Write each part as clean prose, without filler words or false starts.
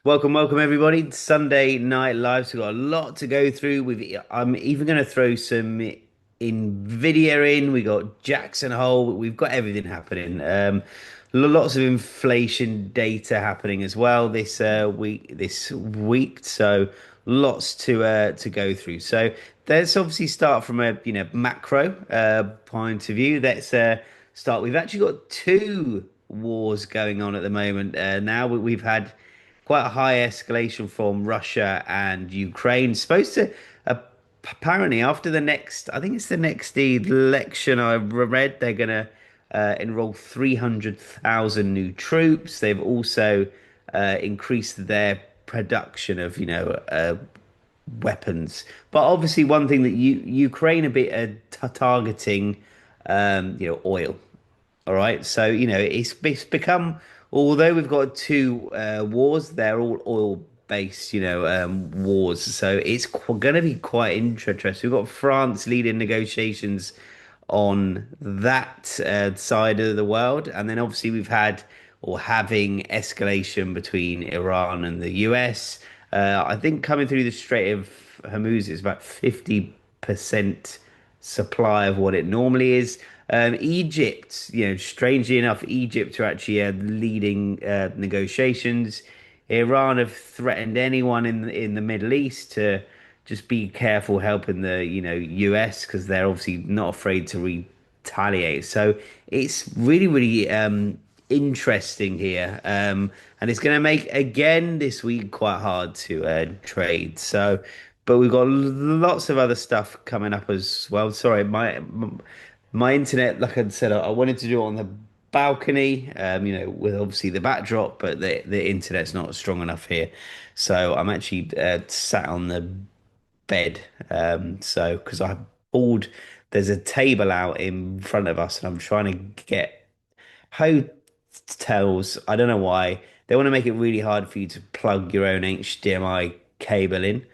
Welcome everybody. Sunday Night Live. So we've got a lot to go through. I'm even going to throw some Nvidia in. We got Jackson Hole. We've got everything happening. Lots of inflation data happening as well this week. So lots to go through. So let's obviously start from a macro point of view. Let's start. We've actually got two wars going on at the moment. Now we've had quite a high escalation from Russia and Ukraine. Supposed to apparently after the next, I think it's the next election I read, they're gonna enroll 300,000 new troops. They've also increased their production of weapons. But obviously, one thing that Ukraine a bit targeting, oil. All right. So, it's become, although we've got two wars, they're all oil based, wars. So it's going to be quite interesting. We've got France leading negotiations on that side of the world. And then obviously we've had or having escalation between Iran and the US. I think coming through the Strait of Hormuz is about 50% supply of what it normally is. Egypt, strangely enough, Egypt are actually leading negotiations. Iran have threatened anyone in the Middle East to just be careful helping the US because they're obviously not afraid to retaliate. So it's really interesting here, and it's going to make again this week quite hard to trade. So, but we've got lots of other stuff coming up as well. Sorry, my internet, like I said, I wanted to do it on the balcony, with obviously the backdrop, but the internet's not strong enough here. So I'm actually sat on the bed. So because I pulled, there's a table out in front of us, and I'm trying to get hotels. I don't know why they want to make it really hard for you to plug your own HDMI cable in.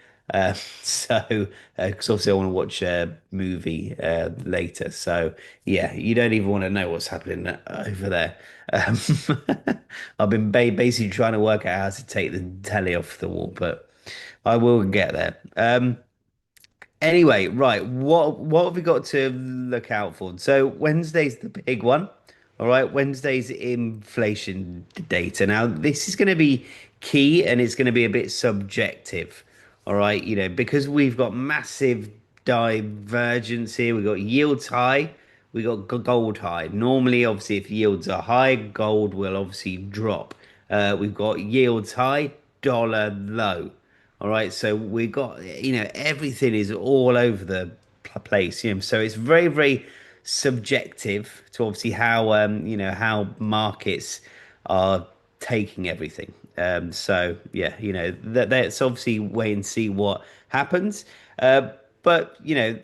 So, because obviously I want to watch a movie later. So, yeah, you don't even want to know what's happening over there. Um, I've been basically trying to work out how to take the telly off the wall, but I will get there. Anyway, right, what have we got to look out for? So Wednesday's the big one. All right, Wednesday's inflation data. Now, this is going to be key and it's going to be a bit subjective. All right, because we've got massive divergence here. We've got yields high, we got gold high. Normally, obviously, if yields are high, gold will obviously drop. We've got yields high, dollar low. All right, so we got everything is all over the place. So it's very subjective to obviously how how markets are taking everything. So yeah, that's obviously wait and see what happens. But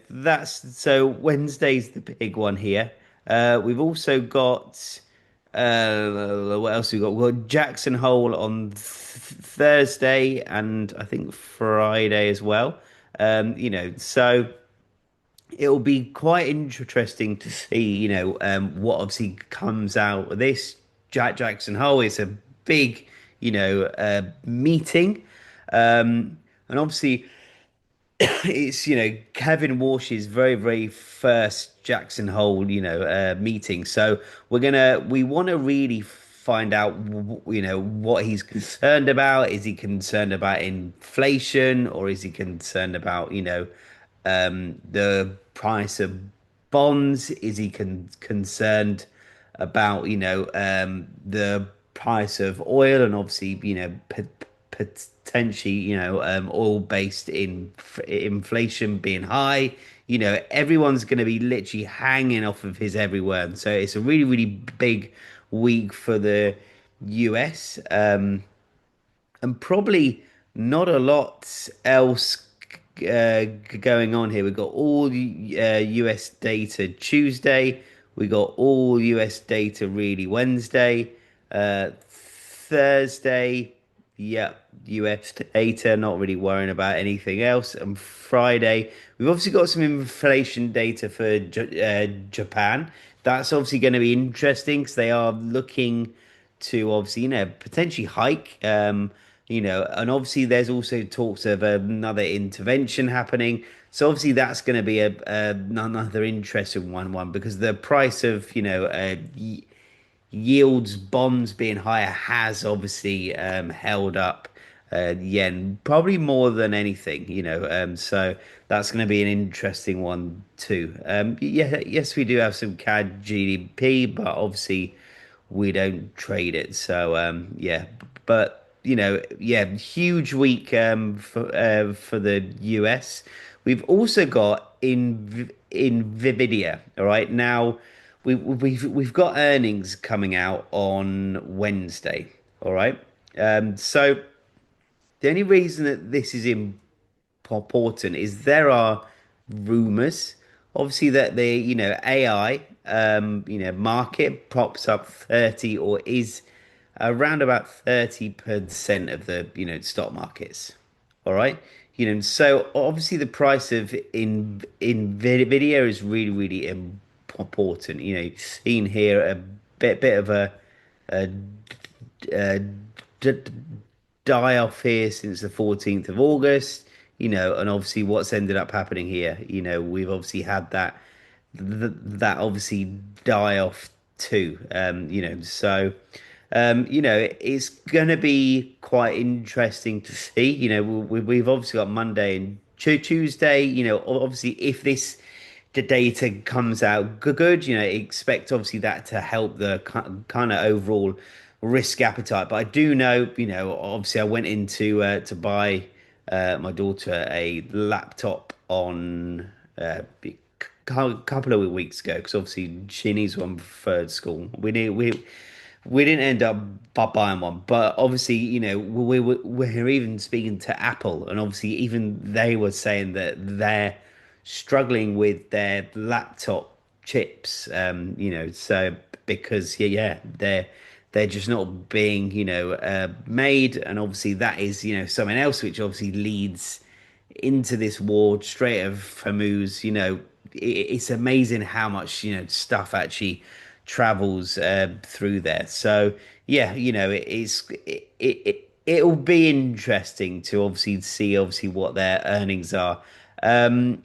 that's so Wednesday's the big one here. We've also got what else we got? We've got Jackson Hole on Thursday and I think Friday as well. So it'll be quite interesting to see, what obviously comes out of this. Jackson Hole is a big, meeting. And obviously it's Kevin Walsh's very first Jackson Hole meeting. So we want to really find out what he's concerned about. Is he concerned about inflation, or is he concerned about the price of bonds? Is he concerned about the price of oil, and obviously potentially oil based in inflation being high? Everyone's going to be literally hanging off of his every word. So it's a really big week for the US, and probably not a lot else going on here. We've got all US data Tuesday. We got all US data really Wednesday. Thursday, yeah, US data, not really worrying about anything else. And Friday, we've obviously got some inflation data for Japan. That's obviously going to be interesting because they are looking to obviously, potentially hike. and obviously there's also talks of another intervention happening. So obviously that's going to be another interesting one because the price of, yields bonds being higher has obviously held up yen probably more than anything, so that's going to be an interesting one too. Yeah, yes, we do have some CAD GDP, but obviously we don't trade it. So yeah, but yeah, huge week for the US. We've also got in Nvidia. All right, now we've got earnings coming out on Wednesday. All right, so the only reason that this is important is there are rumors, obviously, that the AI market props up 30 or is around about 30% of the stock markets. All right. So obviously the price of in video is really, really important. You've seen here a bit of a, a d- die off here since the 14th of August, and obviously what's ended up happening here, we've obviously had that obviously die off too, so it's gonna be quite interesting to see. We've obviously got Monday and Tuesday. Obviously if this the data comes out good, expect obviously that to help the kind of overall risk appetite. But I do know, obviously I went into to buy my daughter a laptop on couple of weeks ago because obviously she needs one for third school. We didn't end up buying one, but obviously, we're even speaking to Apple, and obviously, even they were saying that they're struggling with their laptop chips. So because they're just not being made, and obviously that is something else which obviously leads into this war Strait of Hormuz. It's amazing how much stuff actually travels through there. So yeah, it'll be interesting to obviously see obviously what their earnings are. Um,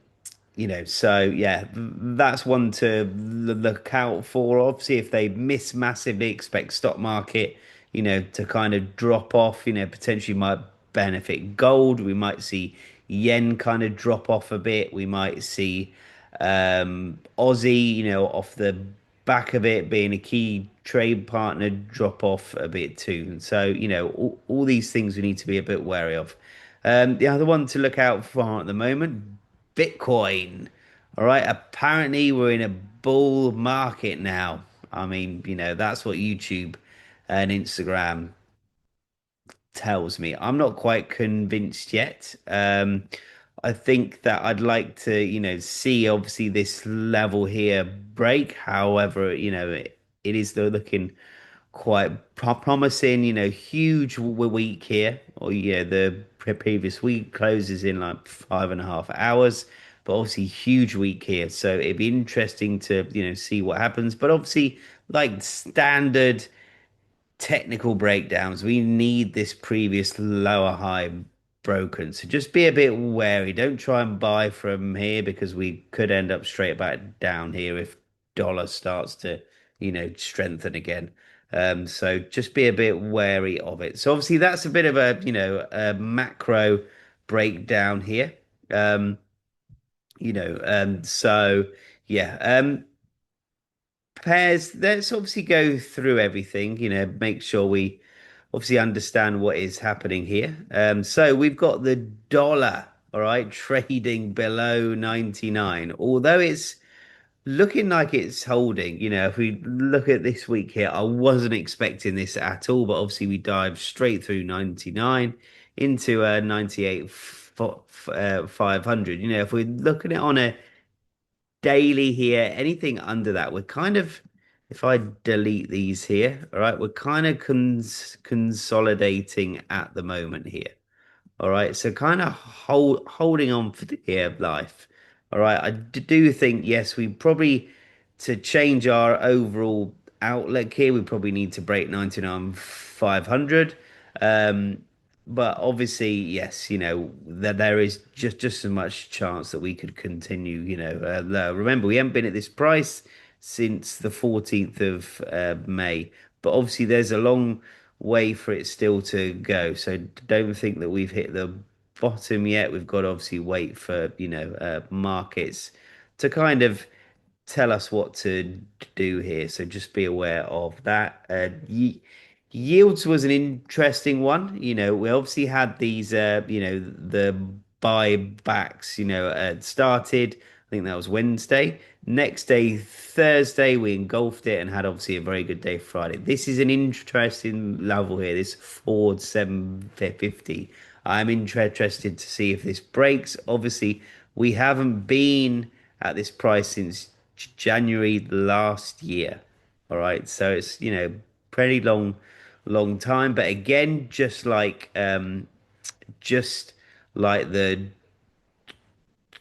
so yeah, that's one to look out for. Obviously, if they miss massively, expect stock market, to kind of drop off, potentially might benefit gold. We might see yen kind of drop off a bit. We might see Aussie, off the back of it being a key trade partner drop off a bit too. And so, all these things we need to be a bit wary of. The other one to look out for at the moment, Bitcoin. All right. Apparently, we're in a bull market now. I mean, that's what YouTube and Instagram tells me. I'm not quite convinced yet. I think that I'd like to, see obviously this level here break. However, it is though looking quite promising. Huge week here, or the previous week closes in like 5.5 hours, but obviously huge week here. So it'd be interesting to see what happens. But obviously, like standard technical breakdowns, we need this previous lower high broken. So just be a bit wary. Don't try and buy from here because we could end up straight back down here if dollar starts to, strengthen again. So just be a bit wary of it. So obviously that's a bit of a macro breakdown here. Um, so yeah. Pairs, let's obviously go through everything, make sure we obviously understand what is happening here. So we've got the dollar, all right, trading below 99, although it's looking like it's holding. If we look at this week here, I wasn't expecting this at all, but obviously we dived straight through 99 into 98 500. If we're looking at it on a daily here, anything under that, we're kind of, if I delete these here, all right, we're kind of consolidating at the moment here. All right, so kind of holding on for the dear life. All right, I do think yes, we probably to change our overall outlook here, we probably need to break 99 500. but obviously, yes, that there is just as much chance that we could continue, low. Remember, we haven't been at this price since the 14th of May, but obviously there's a long way for it still to go. So don't think that we've hit the bottom yet. We've got to obviously wait for, markets to kind of tell us what to do here. So just be aware of that. Yields was an interesting one. We obviously had these, the buybacks, started. I think that was Wednesday. Next day, Thursday, we engulfed it and had obviously a very good day Friday. This is an interesting level here. This Ford 750. I'm interested to see if this breaks. Obviously, we haven't been at this price since January last year. All right, so it's pretty long time. But again, just like the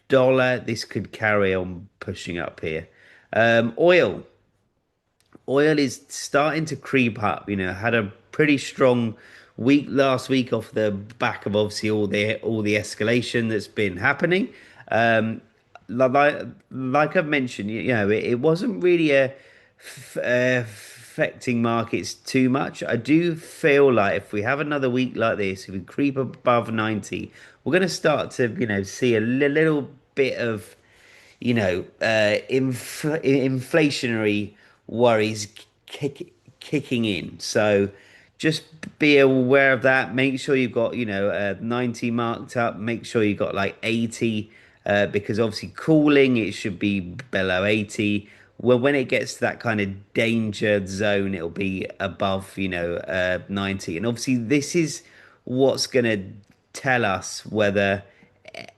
dollar, this could carry on pushing up here. Oil. Oil is starting to creep up. Had a pretty strong week last week off the back of obviously all the escalation that's been happening. Um, like I've mentioned, it wasn't really affecting markets too much. I do feel like if we have another week like this, if we creep above 90, we're going to start to see a little bit of inflationary worries kicking in. So just be aware of that. Make sure you've got, 90 marked up. Make sure you've got like 80, because obviously cooling, it should be below 80. Well, when it gets to that kind of danger zone, it'll be above, 90. And obviously, this is what's going to tell us whether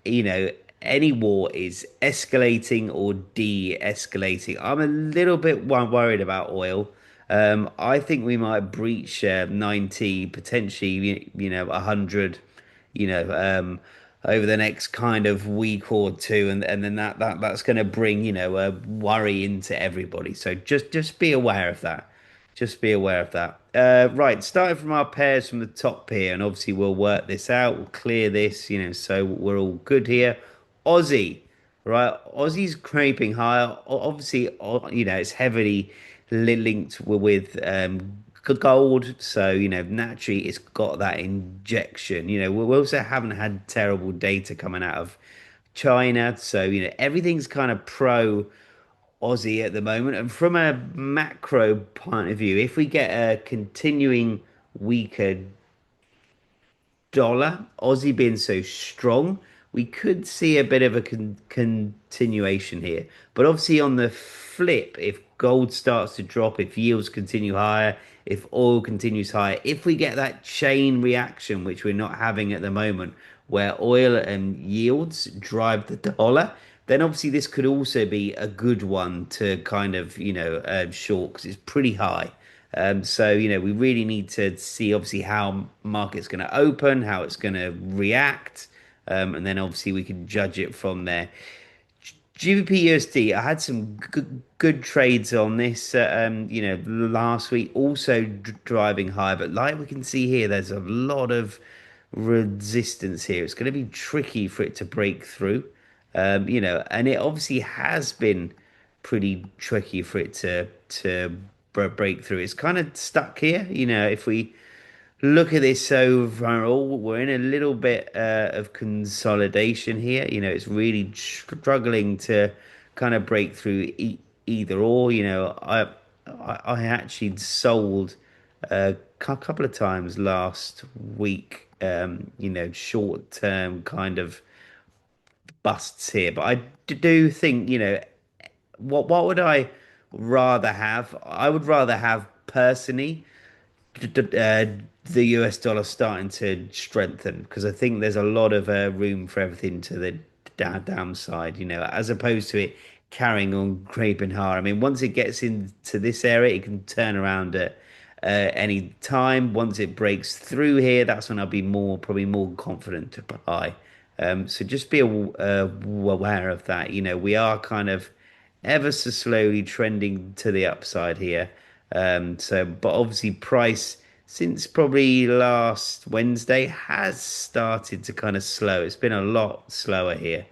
you know, any war is escalating or de-escalating. I'm a little bit worried about oil. I think we might breach 90, potentially, 100, you know, um, over the next kind of week or two, and then that's going to bring, a worry into everybody. So just be aware of that. Just be aware of that. Right, starting from our pairs from the top here, and obviously we'll work this out. We'll clear this, so we're all good here. Aussie, right? Aussie's creeping higher. Obviously, it's heavily linked with gold, so naturally it's got that injection. We also haven't had terrible data coming out of China, so everything's kind of pro Aussie at the moment. And from a macro point of view, if we get a continuing weaker dollar, Aussie being so strong, we could see a bit of a continuation here. But obviously, on the flip, if gold starts to drop, if yields continue higher, if oil continues higher, if we get that chain reaction, which we're not having at the moment, where oil and yields drive the dollar, then obviously this could also be a good one to kind of, short because it's pretty high. So, we really need to see obviously how market's going to open, how it's going to react, and then obviously we can judge it from there. GBP USD, I had some good trades on this, last week, also driving higher. But like we can see here, there's a lot of resistance here. It's going to be tricky for it to break through, and it obviously has been pretty tricky for it to break through. It's kind of stuck here. If we look at this overall, we're in a little bit of consolidation here. It's really struggling to kind of break through either or. I actually sold a couple of times last week. Short term kind of busts here, but I do think what would I rather have? I would rather have personally the US dollar starting to strengthen because I think there's a lot of room for everything to the downside, as opposed to it carrying on creeping hard. I mean, once it gets into this area, it can turn around at any time. Once it breaks through here, that's when I'll be probably more confident to buy. So just be aware of that. We are kind of ever so slowly trending to the upside here. But obviously price since probably last Wednesday has started to kind of slow. It's been a lot slower here.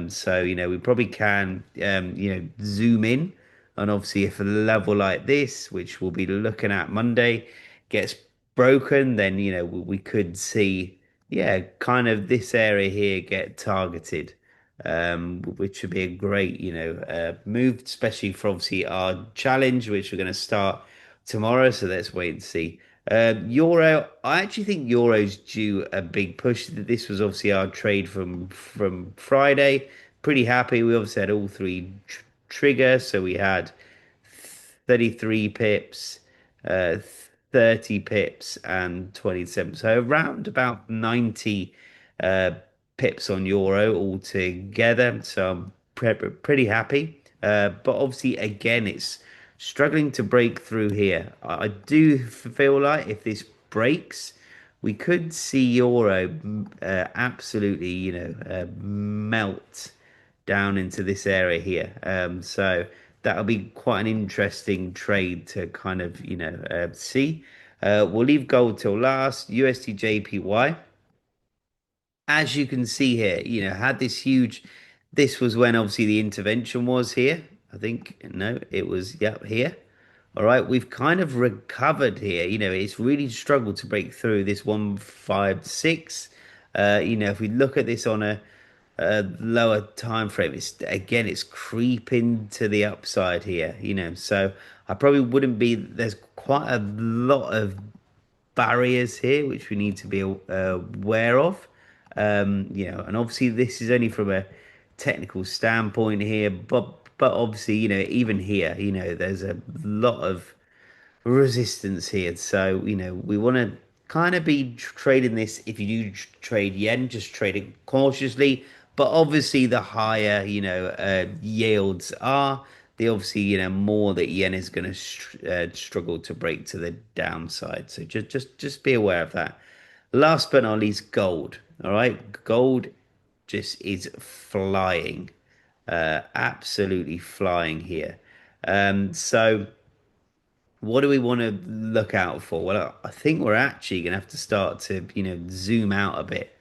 So, we probably can, zoom in. And obviously, if a level like this, which we'll be looking at Monday, gets broken, then, we could see, yeah, kind of this area here get targeted, which would be a great, move, especially for obviously our challenge, which we're going to start tomorrow. So let's wait and see. Euro, I actually think Euro's due a big push. This was obviously our trade from Friday. Pretty happy. We obviously had all three triggers. So we had 33 pips, uh, 30 pips, and 27. So around about 90 uh, pips on Euro altogether. So I'm pretty happy. But obviously, again, it's struggling to break through here. I do feel like if this breaks, we could see Euro absolutely, melt down into this area here. So that'll be quite an interesting trade to kind of, see. We'll leave gold till last. USD JPY, as you can see here, had this huge. This was when obviously the intervention was here. I think no, it was yep here. All right, we've kind of recovered here. It's really struggled to break through this 156. If we look at this on a lower time frame, it's creeping to the upside here. So I probably wouldn't be. There's quite a lot of barriers here which we need to be aware of. And obviously this is only from a technical standpoint here, but obviously, even here, there's a lot of resistance here. So, we want to kind of be trading this. If you do trade yen, just trade it cautiously. But obviously, the higher, yields are, the obviously, more that yen is going to struggle to break to the downside. So just be aware of that. Last but not least, gold. All right, gold just is flying, absolutely flying here. So what do we want to look out for? Well, I think we're actually going to have to start to, zoom out a bit.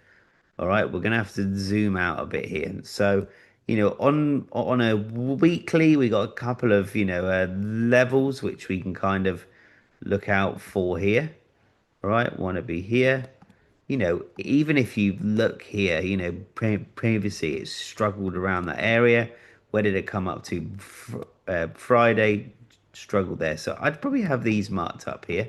All right, we're going to have to zoom out a bit here. So, on a weekly, we got a couple of, levels which we can kind of look out for here. All right, want to be here. Even if you look here, previously it struggled around that area. Where did it come up to? Friday, struggled there. So I'd probably have these marked up here.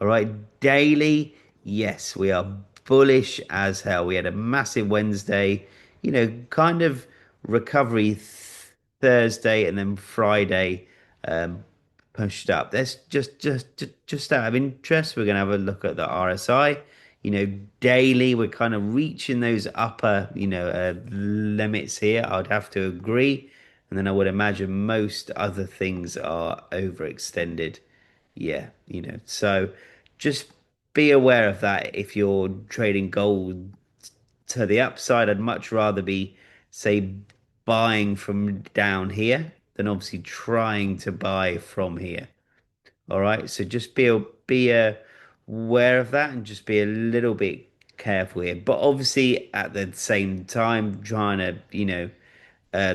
All right, daily, yes, we are bullish as hell. We had a massive Wednesday, kind of recovery Thursday and then Friday. Um, Pushed up. That's just out of interest. We're gonna have a look at the RSI. Daily, we're kind of reaching those upper, limits here. I'd have to agree, and then I would imagine most other things are overextended. Yeah, so just be aware of that if you're trading gold to the upside. I'd much rather be, say, buying from down here than obviously trying to buy from here. All right, so just be aware of that and just be a little bit careful here. But obviously, at the same time, trying to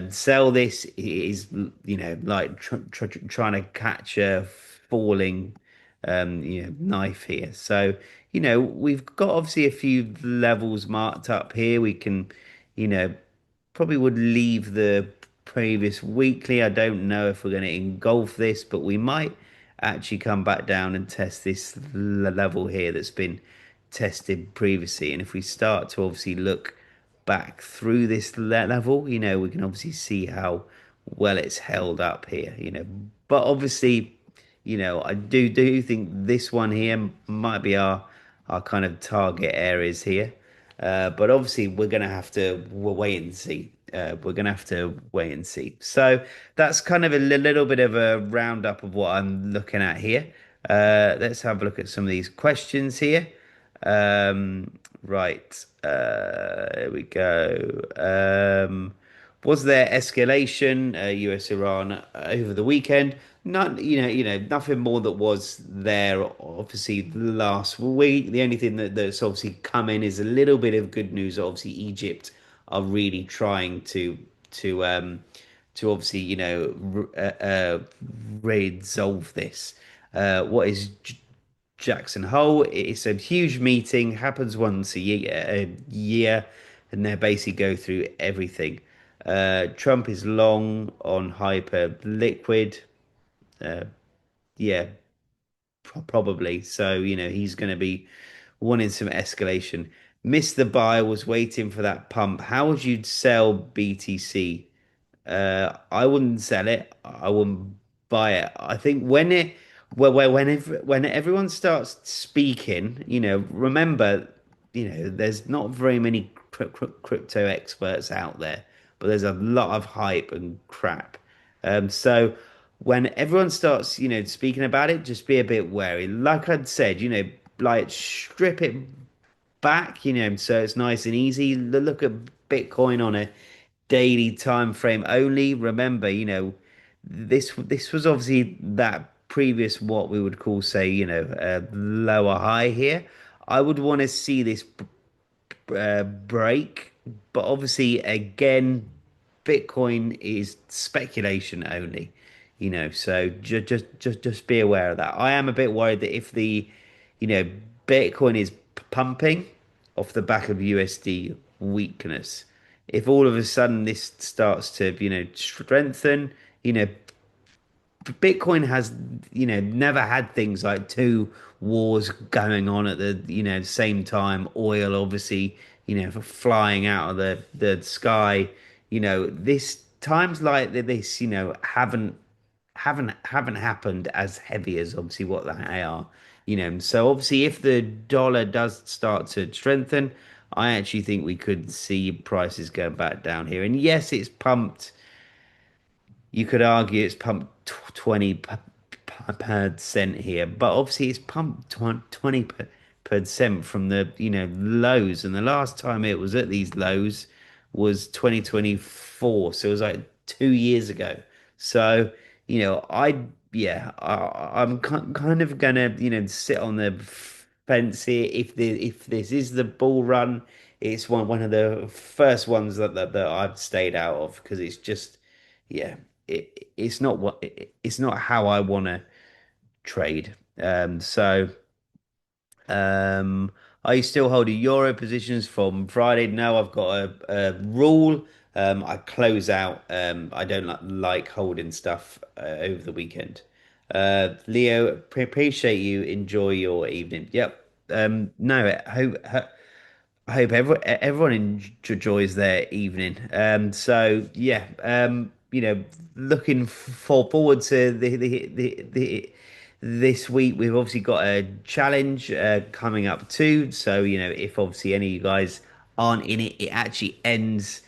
sell this is like trying to catch a falling knife here. So we've got obviously a few levels marked up here. We can you know probably would leave the previous weekly. I don't know if we're going to engulf this, but we might actually come back down and test this level here that's been tested previously. And if we start to obviously look back through this level, we can obviously see how well it's held up here. But obviously, I do think this one here might be our kind of target areas here. But obviously, we're going to have to wait and see. We're going to have to wait and see. So that's kind of a little bit of a roundup of what I'm looking at here. Let's have a look at some of these questions here. Right, here we go. Was there escalation, US Iran over the weekend? Not, nothing more that was there. Obviously, last week, the only thing that's obviously come in is a little bit of good news. Obviously, Egypt are really trying to um to obviously resolve this. What is Jackson Hole? It's a huge meeting, happens once a year, and they basically go through everything. Trump is long on hyper liquid. Uh, yeah, probably. So, he's going to be wanting some escalation. Missed the buy, was waiting for that pump. How would you sell BTC? I wouldn't sell it. I wouldn't buy it. I think when everyone starts speaking, remember, there's not very many crypto experts out there, but there's a lot of hype and crap. So when everyone starts, speaking about it, just be a bit wary. Like I'd said, like strip it back, so it's nice and easy. Look at Bitcoin on a daily time frame only. Remember, this was obviously that previous what we would call, say, lower high here. I would want to see this break, but obviously, again, Bitcoin is speculation only, so just be aware of that. I am a bit worried that if you know, Bitcoin is pumping off the back of USD weakness, if all of a sudden this starts to, strengthen, you know, Bitcoin has, never had things like two wars going on at the, same time. Oil, obviously, flying out of the sky. This times like this, haven't happened as heavy as obviously what they are. So obviously, if the dollar does start to strengthen, I actually think we could see prices go back down here. And yes, it's pumped. You could argue it's pumped 20% here, but obviously it's pumped 20% from the, lows. And the last time it was at these lows was 2024. So it was like 2 years ago. So, yeah, I'm kind of gonna, sit on the fence here. If this is the bull run, it's one of the first ones that I've stayed out of because it's just, yeah, it's not it's not how I want to trade. Um, are you still holding euro positions from Friday? No, I've got a rule. I close out. I don't like holding stuff over the weekend. Leo, appreciate you. Enjoy your evening. Yep. No, I hope everyone enjoys their evening. So yeah, looking forward to the this week. We've obviously got a challenge coming up too. So if obviously any of you guys aren't in it, it actually ends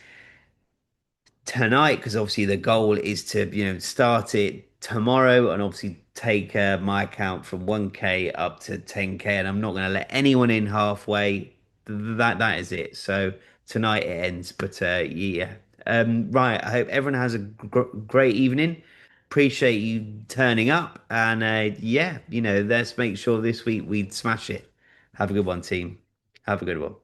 tonight because obviously the goal is to start it tomorrow and obviously take my account from 1K up to 10K, and I'm not going to let anyone in halfway. That is it. So tonight it ends, but yeah. Right, I hope everyone has a great evening. Appreciate you turning up, and yeah, let's make sure this week we smash it. Have a good one, team. Have a good one.